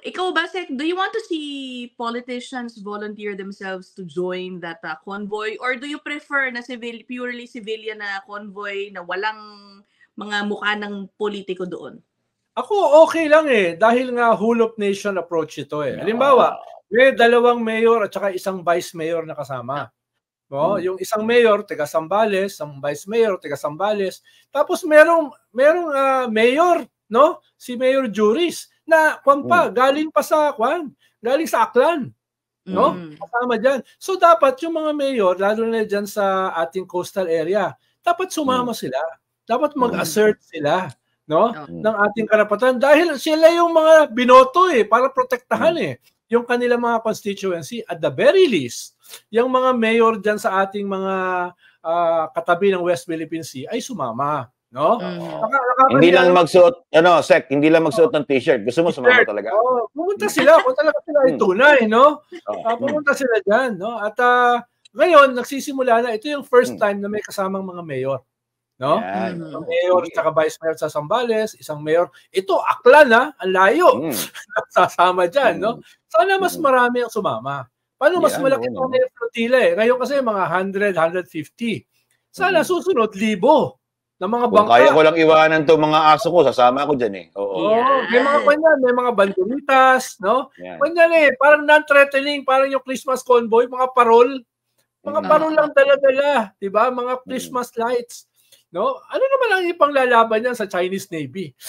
Ikaw ba, Sek, do you want to see politicians volunteer themselves to join that convoy? Or do you prefer na purely civilian na convoy na walang mga mukha ng politiko doon? Ako okay lang eh, dahil nga whole of nation approach ito eh. Halimbawa, may 2 mayor at saka 1 vice mayor na kasama. No? Yung 1 mayor, taga Zambales, ang vice mayor, taga Zambales. Tapos merong mayor, no? Si Mayor Juris na galing pa sa galing sa Aklan. No? Kasama diyan. So dapat yung mga mayor, lalo na diyan sa ating coastal area, dapat sumama sila. Dapat mag-assert sila, no? Ng ating karapatan dahil sila yung mga binoto eh para protektahan yung kanilang mga constituency. At the very least, yung mga mayor diyan sa ating mga katabi ng West Philippine Sea ay sumama, no? Hindi lang magsuot, Sek, hindi lang magsuot ng t-shirt. Gusto mo sumama talaga? Pumunta sila kung talaga sila ay tunay, no? Pumunta sila diyan, no? At ngayon nagsisimula na, ito yung first time na may kasamang mga mayor. No? Isang mayor at vice mayor sa Zambales, 1 mayor. Ito, Aklan ang layo. Sasama dyan, no? Sana mas marami ang sumama. Paano mas malaki pa na yung flotilla eh? Ngayon kasi mga 100, 150. Sana susunod, 1,000 na mga bangka. Kung kaya ko lang iwanan to mga aso ko, sasama ako dyan eh. May mga kanyan, may mga banderitas, no? Kanyan eh, parang non-threatening, parang yung Christmas convoy, mga parol. Mga parol lang dala-dala, di ba? Mga Christmas lights. No? Ano naman ang ipanglalaban niyan sa Chinese Navy?